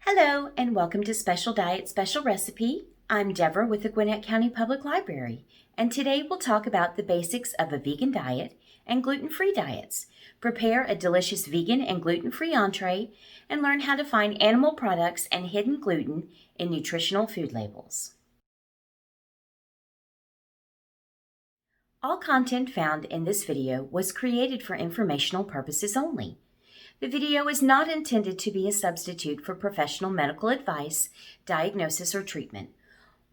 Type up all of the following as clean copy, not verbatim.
Hello, and welcome to Special Diet Special Recipe. I'm Deborah with the Gwinnett County Public Library, and today we'll talk about the basics of a vegan diet and gluten-free diets. Prepare a delicious vegan and gluten-free entree, and learn how to find animal products and hidden gluten in nutritional food labels. All content found in this video was created for informational purposes only. The video is not intended to be a substitute for professional medical advice, diagnosis, or treatment.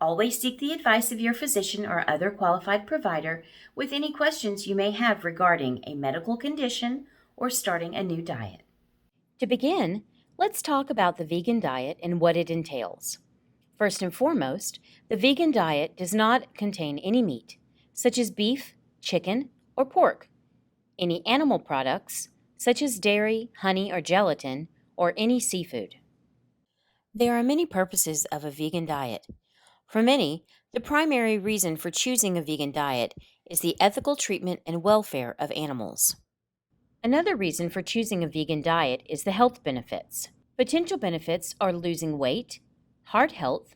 Always seek the advice of your physician or other qualified provider with any questions you may have regarding a medical condition or starting a new diet. To begin, let's talk about the vegan diet and what it entails. First and foremost, the vegan diet does not contain any meat, such as beef, chicken, or pork, any animal products, such as dairy, honey, or gelatin, or any seafood. There are many purposes of a vegan diet. For many, the primary reason for choosing a vegan diet is the ethical treatment and welfare of animals. Another reason for choosing a vegan diet is the health benefits. Potential benefits are losing weight, heart health,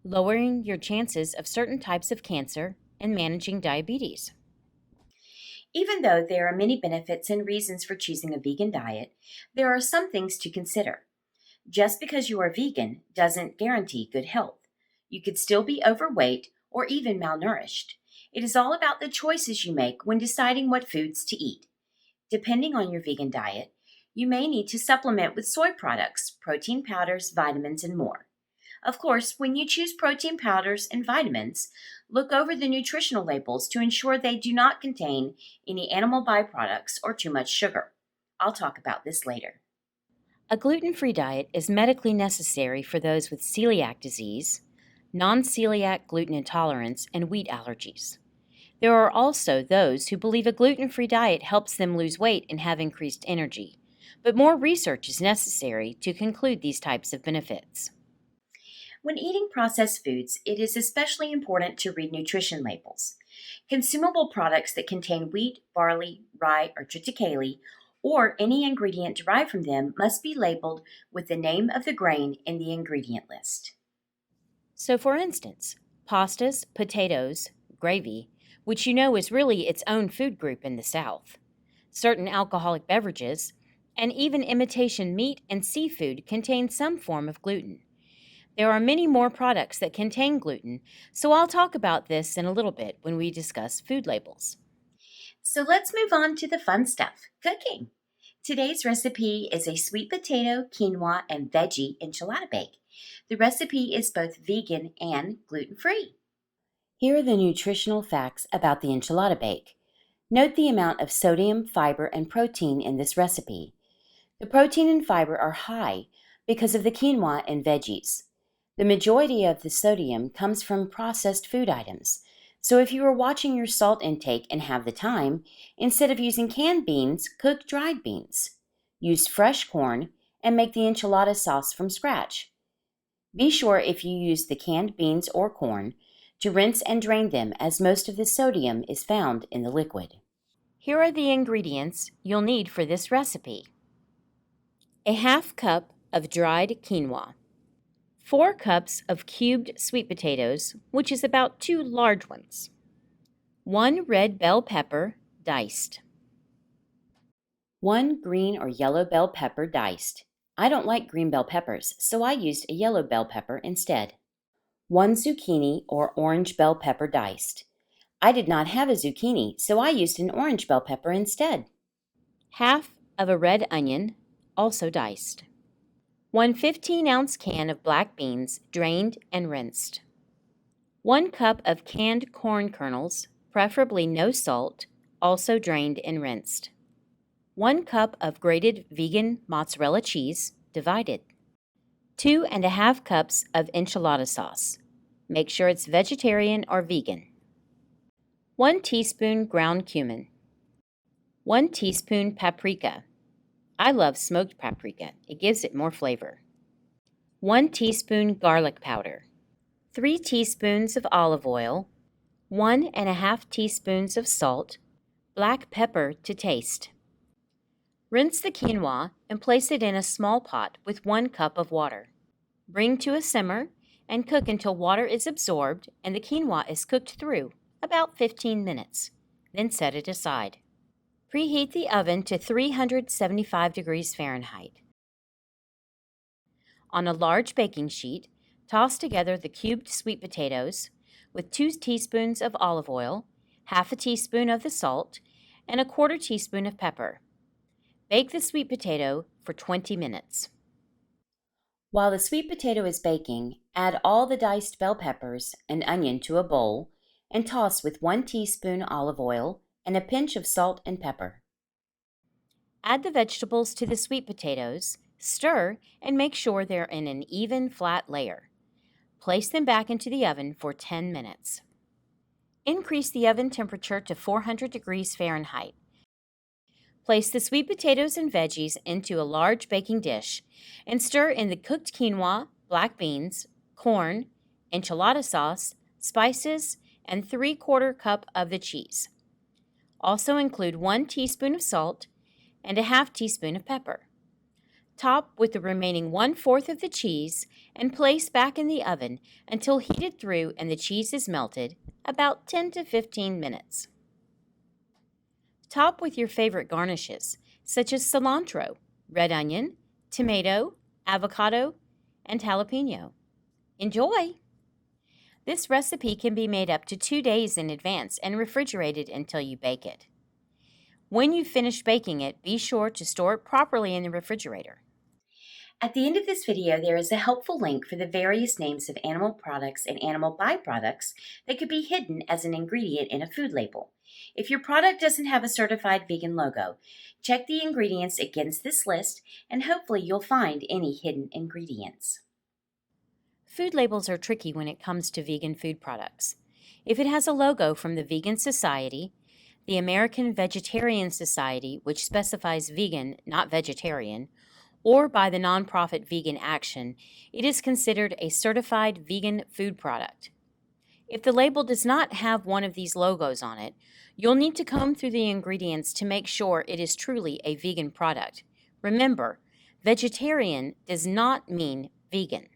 lowering your chances of certain types of cancer, and managing diabetes. Even though there are many benefits and reasons for choosing a vegan diet, there are some things to consider. Just because you are vegan doesn't guarantee good health. You could still be overweight or even malnourished. It is all about the choices you make when deciding what foods to eat. Depending on your vegan diet, you may need to supplement with soy products, protein powders, vitamins, and more. Of course, when you choose protein powders and vitamins, look over the nutritional labels to ensure they do not contain any animal byproducts or too much sugar. I'll talk about this later. A gluten-free diet is medically necessary for those with celiac disease, non-celiac gluten intolerance, and wheat allergies. There are also those who believe a gluten-free diet helps them lose weight and have increased energy, but more research is necessary to conclude these types of benefits. When eating processed foods, it is especially important to read nutrition labels. Consumable products that contain wheat, barley, rye, or triticale, or any ingredient derived from them must be labeled with the name of the grain in the ingredient list. So for instance, pastas, potatoes, gravy, which you know is really its own food group in the South, certain alcoholic beverages, and even imitation meat and seafood contain some form of gluten. There are many more products that contain gluten, so I'll talk about this in a little bit when we discuss food labels. So let's move on to the fun stuff, cooking. Today's recipe is a sweet potato, quinoa, and veggie enchilada bake. The recipe is both vegan and gluten-free. Here are the nutritional facts about the enchilada bake. Note the amount of sodium, fiber, and protein in this recipe. The protein and fiber are high because of the quinoa and veggies. The majority of the sodium comes from processed food items. So if you are watching your salt intake and have the time, instead of using canned beans, cook dried beans. Use fresh corn and make the enchilada sauce from scratch. Be sure if you use the canned beans or corn to rinse and drain them, as most of the sodium is found in the liquid. Here are the ingredients you'll need for this recipe. A half cup of dried quinoa. 4 cups of cubed sweet potatoes, which is about 2 large ones. 1 red bell pepper, diced. 1 green or yellow bell pepper, diced. I don't like green bell peppers, so I used a yellow bell pepper instead. 1 zucchini or orange bell pepper, diced. I did not have a zucchini, so I used an orange bell pepper instead. Half of a red onion, also diced. 1 15-ounce can of black beans, drained and rinsed. 1 cup of canned corn kernels, preferably no salt, also drained and rinsed. 1 cup of grated vegan mozzarella cheese, divided. 2½ cups of enchilada sauce. Make sure it's vegetarian or vegan. 1 teaspoon ground cumin. 1 teaspoon paprika. I love smoked paprika. It gives it more flavor. 1 teaspoon garlic powder. 3 teaspoons of olive oil. 1½ teaspoons of salt. Black pepper to taste. Rinse the quinoa and place it in a small pot with 1 cup of water. Bring to a simmer and cook until water is absorbed and the quinoa is cooked through, about 15 minutes. Then set it aside. Preheat the oven to 375 degrees Fahrenheit. On a large baking sheet, toss together the cubed sweet potatoes with 2 teaspoons of olive oil, half a teaspoon of the salt, and a quarter teaspoon of pepper. Bake the sweet potato for 20 minutes. While the sweet potato is baking, add all the diced bell peppers and onion to a bowl and toss with 1 teaspoon olive oil and a pinch of salt and pepper. Add the vegetables to the sweet potatoes, stir, and make sure they're in an even, flat layer. Place them back into the oven for 10 minutes. Increase the oven temperature to 400 degrees Fahrenheit. Place the sweet potatoes and veggies into a large baking dish and stir in the cooked quinoa, black beans, corn, enchilada sauce, spices, and 3/4 cup of the cheese. Also include 1 teaspoon of salt and a half teaspoon of pepper. Top with the remaining 1/4 of the cheese and place back in the oven until heated through and the cheese is melted, about 10 to 15 minutes. Top with your favorite garnishes, such as cilantro, red onion, tomato, avocado, and jalapeno. Enjoy! This recipe can be made up to 2 days in advance and refrigerated until you bake it. When you finish baking it, be sure to store it properly in the refrigerator. At the end of this video, there is a helpful link for the various names of animal products and animal byproducts that could be hidden as an ingredient in a food label. If your product doesn't have a certified vegan logo, check the ingredients against this list and hopefully you'll find any hidden ingredients. Food labels are tricky when it comes to vegan food products. If it has a logo from the Vegan Society, the American Vegetarian Society, which specifies vegan, not vegetarian, or by the nonprofit Vegan Action, it is considered a certified vegan food product. If the label does not have one of these logos on it, you'll need to comb through the ingredients to make sure it is truly a vegan product. Remember, vegetarian does not mean vegan.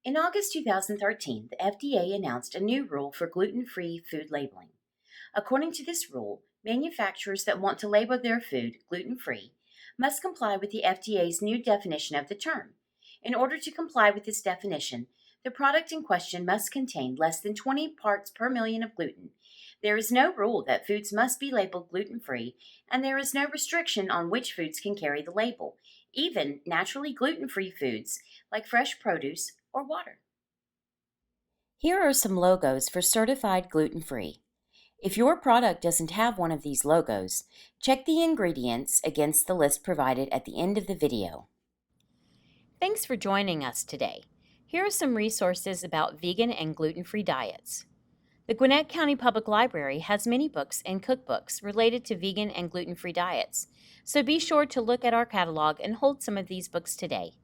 In August 2013, the FDA announced a new rule for gluten-free food labeling. According to this rule, manufacturers that want to label their food gluten-free must comply with the FDA's new definition of the term. In order to comply with this definition, the product in question must contain less than 20 parts per million of gluten. There is no rule that foods must be labeled gluten-free, and there is no restriction on which foods can carry the label, even naturally gluten-free foods like fresh produce or water. Here are some logos for certified gluten-free. If your product doesn't have one of these logos, check the ingredients against the list provided at the end of the video. Thanks for joining us today. Here are some resources about vegan and gluten-free diets. The Gwinnett County Public Library has many books and cookbooks related to vegan and gluten-free diets, so be sure to look at our catalog and hold some of these books today.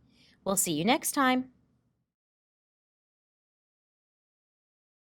We'll see you next time.